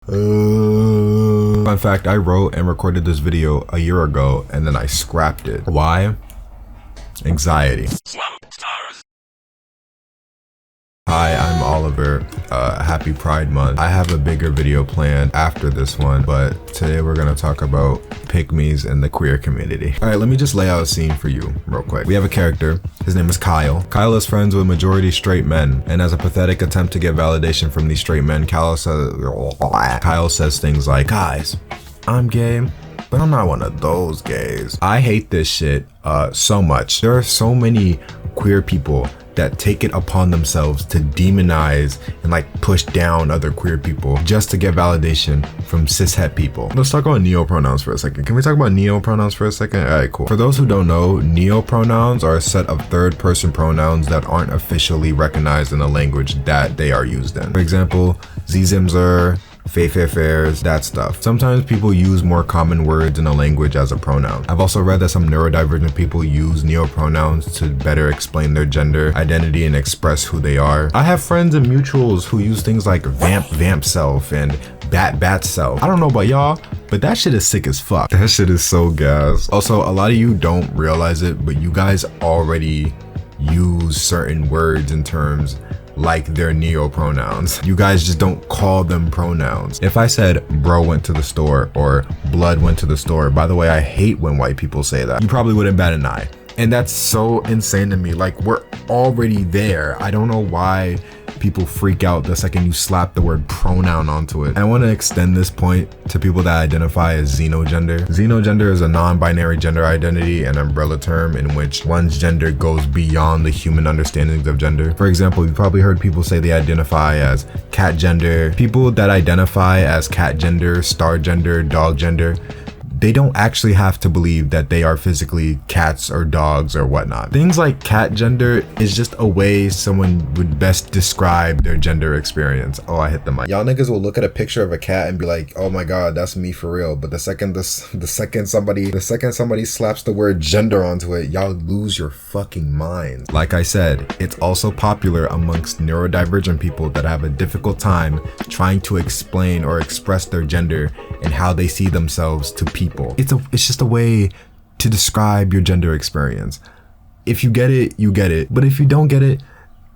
Fun fact, I wrote and recorded this video a year ago and then I scrapped it. Why? Anxiety. Hi, I'm Oliver. Happy Pride Month. I have a bigger video planned after this one, but today we're gonna talk about pygmies and the queer community. All right, let me just lay out a scene for you real quick. We have a character. His name is Kyle. Kyle is friends with majority straight men, and as a pathetic attempt to get validation from these straight men, Kyle says things like, "Guys, I'm gay, but I'm not one of those gays." I hate this shit so much. There are so many queer people that take it upon themselves to demonize and like push down other queer people just to get validation from cishet people. Let's talk about neopronouns for a second. Can we talk about neopronouns for a second? All right, cool. For those who don't know, neopronouns are a set of third-person pronouns that aren't officially recognized in the language that they are used in. For example, xenogender, fairs, that stuff. Sometimes people use more common words in a language as a pronoun. I've also read that some neurodivergent people use neopronouns to better explain their gender identity and express who they are. I have friends and mutuals who use things like vamp self and bat self. I don't know about y'all, but that shit is sick as fuck. That shit is so gas. Also, a lot of you don't realize it, but you guys already use certain words and terms like they're neopronouns. You guys just don't call them pronouns. If I said bro went to the store or blood went to the store, by the way, I hate when white people say that, you probably wouldn't bat an eye. And that's so insane to me. Like, we're already there. I don't know why people freak out the second you slap the word pronoun onto it. I want to extend this point to people that identify as xenogender. Xenogender is a non-binary gender identity and umbrella term in which one's gender goes beyond the human understandings of gender. For example, you've probably heard people say they identify as cat gender. People that identify as cat gender, star gender, dog gender, they don't actually have to believe that they are physically cats or dogs or whatnot. Things like cat gender is just a way someone would best describe their gender experience. Oh, I hit the mic. Y'all niggas will look at a picture of a cat and be like, "Oh my god, that's me for real." But the second somebody slaps the word gender onto it, y'all lose your fucking minds. Like I said, it's also popular amongst neurodivergent people that have a difficult time trying to explain or express their gender and how they see themselves to people. It's just a way to describe your gender experience. If you get it, you get it. But if you don't get it,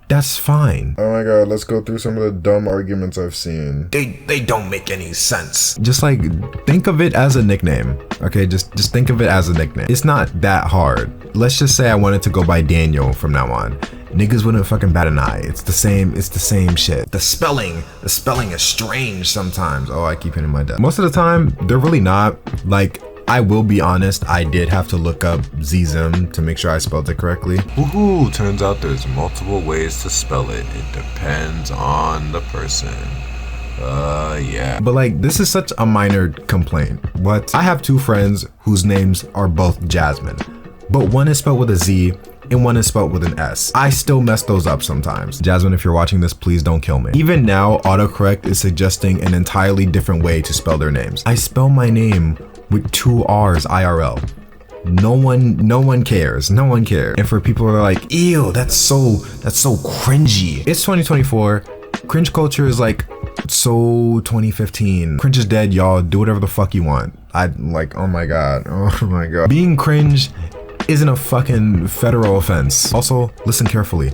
that's fine. Oh my god, let's go through some of the dumb arguments I've seen. They don't make any sense. Just like, think of it as a nickname. Okay, just think of it as a nickname. It's not that hard. Let's just say I wanted to go by Daniel from now on. Niggas wouldn't fucking bat an eye. It's the same shit. The spelling is strange sometimes. Oh, I keep hitting my desk. Most of the time, they're really not. Like, I will be honest, I did have to look up Zism to make sure I spelled it correctly. Woohoo, turns out there's multiple ways to spell it. It depends on the person. Yeah. But like, this is such a minor complaint. What? I have two friends whose names are both Jasmine, but one is spelled with a Z and one is spelled with an S. I still mess those up sometimes. Jasmine, if you're watching this, please don't kill me. Even now, autocorrect is suggesting an entirely different way to spell their names. I spell my name with 2 R's IRL. No one cares. No one cares. And for people who are like, ew, that's so cringy. It's 2024. Cringe culture is like so 2015. Cringe is dead, y'all. Do whatever the fuck you want. Oh my god. Being cringe isn't a fucking federal offense. Also, listen carefully.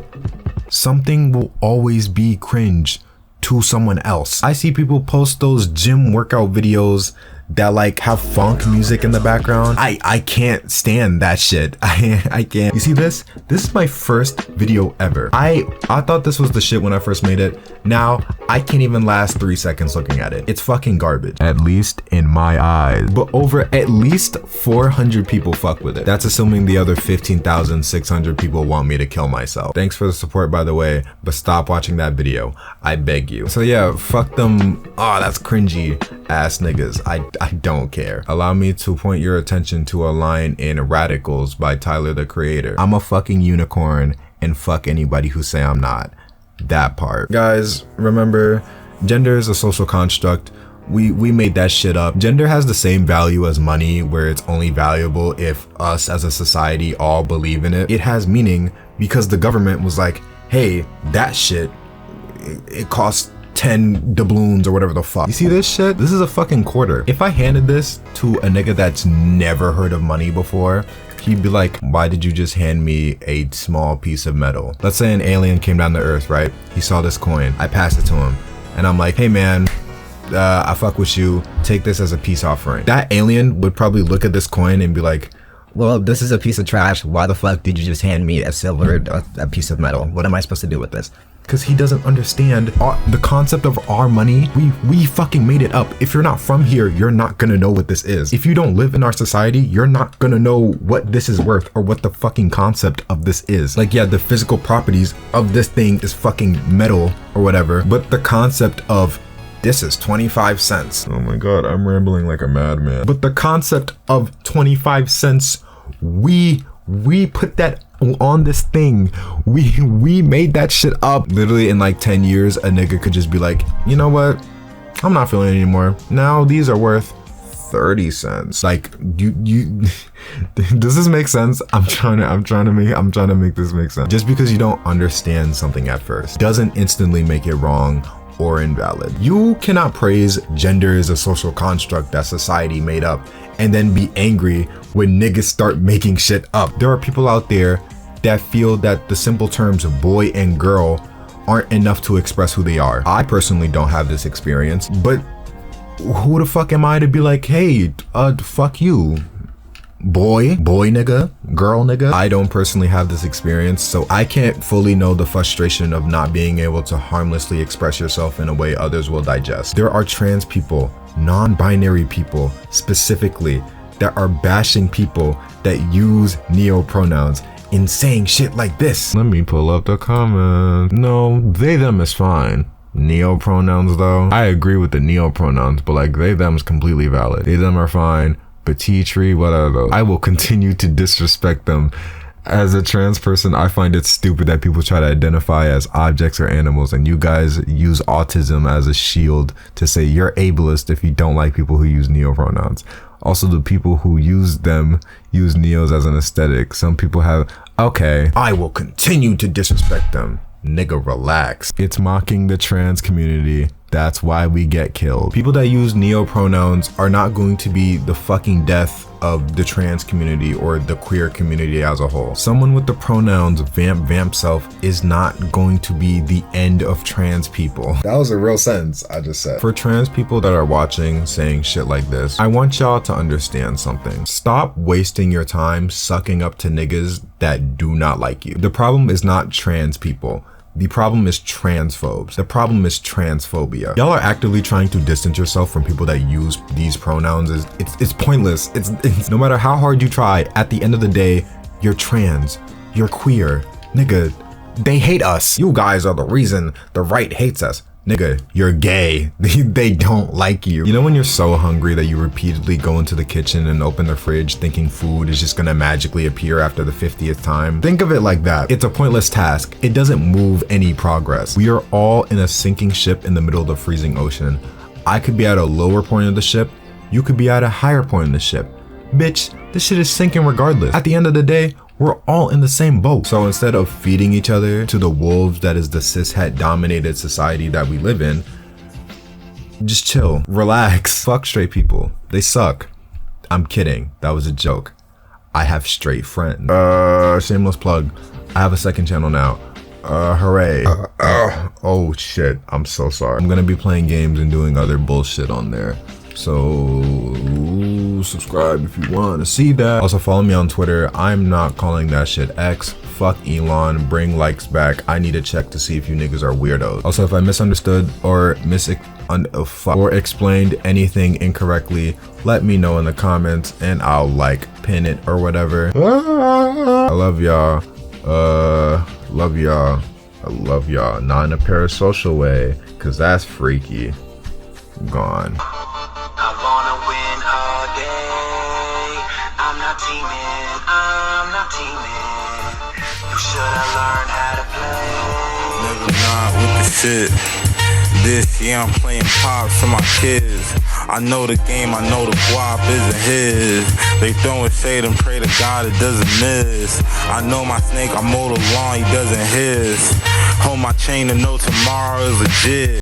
Something will always be cringe to someone else. I see people post those gym workout videos that like have funk music in the background. I can't stand that shit. I can't. You see this? This is my first video ever. I thought this was the shit when I first made it. Now I can't even last 3 seconds looking at it. It's fucking garbage. At least in my eyes. But over at least 400 people fuck with it. That's assuming the other 15,600 people want me to kill myself. Thanks for the support, by the way, but stop watching that video. I beg you. So yeah, fuck them. Oh, that's cringy ass niggas. I don't care. Allow me to point your attention to a line in Radicals by Tyler the Creator. I'm a fucking unicorn and fuck anybody who say I'm not. That part. Guys, remember, gender is a social construct. We made that shit up. Gender has the same value as money, where it's only valuable if us as a society all believe in it. It has meaning because the government was like, hey, that shit, it costs 10 doubloons or whatever the fuck. You see this shit? This is a fucking quarter. If I handed this to a nigga that's never heard of money before, he'd be like, why did you just hand me a small piece of metal? Let's say an alien came down to Earth, right? He saw this coin. I passed it to him. And I'm like, hey man, I fuck with you. Take this as a peace offering. That alien would probably look at this coin and be like, well, this is a piece of trash. Why the fuck did you just hand me a piece of metal? What am I supposed to do with this? because he doesn't understand the concept of our money. We fucking made it up. If you're not from here, you're not gonna know what this is. If you don't live in our society, you're not gonna know what this is worth or what the fucking concept of this is. Like, yeah, the physical properties of this thing is fucking metal or whatever, but the concept of this is 25 cents. Oh my God, I'm rambling like a madman. But the concept of 25 cents, we put that on this thing. We made that shit up. Literally in like 10 years, a nigga could just be like, you know what? I'm not feeling it anymore. Now these are worth 30 cents. Like, you does this make sense? I'm trying to make this make sense. Just because you don't understand something at first doesn't instantly make it wrong or invalid. You cannot praise gender as a social construct that society made up and then be angry when niggas start making shit up. There are people out there that feel that the simple terms boy and girl aren't enough to express who they are. I personally don't have this experience, but who the fuck am I to be like, hey, fuck you, boy nigga, girl nigga? I don't personally have this experience, so I can't fully know the frustration of not being able to harmlessly express yourself in a way others will digest. There are trans people, non-binary people specifically, that are bashing people that use neopronouns in saying shit like this. Let me pull up the comment. No, they them is fine. Neopronouns though, I agree with the neopronouns, but like they them is completely valid. They them are fine. Petitri, whatever. I will continue to disrespect them. As a trans person, I find it stupid that people try to identify as objects or animals, and you guys use autism as a shield to say you're ableist if you don't like people who use neopronouns. Also, the people who use them use neos as an aesthetic. Some people have, okay, I will continue to disrespect them. Nigga, relax. It's mocking the trans community. That's why we get killed. People that use neopronouns are not going to be the fucking death of the trans community or the queer community as a whole. Someone with the pronouns vamp self is not going to be the end of trans people. That was a real sentence I just said. For trans people that are watching saying shit like this, I want y'all to understand something. Stop wasting your time sucking up to niggas that do not like you. The problem is not trans people. The problem is transphobes. The problem is transphobia. Y'all are actively trying to distance yourself from people that use these pronouns. It's pointless. It's no matter how hard you try, at the end of the day, you're trans, you're queer. Nigga, they hate us. You guys are the reason the right hates us. Nigga, you're gay. They don't like you. You know when you're so hungry that you repeatedly go into the kitchen and open the fridge thinking food is just gonna magically appear after the 50th time? Think of it like that. It's a pointless task. It doesn't move any progress. We are all in a sinking ship in the middle of the freezing ocean. I could be at a lower point of the ship. You could be at a higher point of the ship. Bitch, this shit is sinking regardless. At the end of the day, we're all in the same boat. So instead of feeding each other to the wolves that is the cishet dominated society that we live in, just chill, relax. Fuck straight people. They suck. I'm kidding. That was a joke. I have straight friends. Shameless plug. I have a second channel now. Hooray. Oh shit. I'm so sorry. I'm gonna be playing games and doing other bullshit on there. So subscribe if you want to see that. Also follow me on Twitter. I'm not calling that shit X. Fuck Elon. Bring likes back. I need to check to see if you niggas are weirdos. Also, if I misunderstood or explained anything incorrectly, let me know in the comments and I'll like pin it or whatever. I love y'all. Love y'all. I love y'all. Not in a parasocial way, cause that's freaky. Gone. I wanna win all day. I'm not teaming. You should've learned how to play. Never not with the shit. This year I'm playing pops for my kids. I know the game, I know the guap isn't his. They throwing shade and pray to God it doesn't miss. I know my snake, I mow the lawn, he doesn't hiss. Hold my chain and know tomorrow is legit.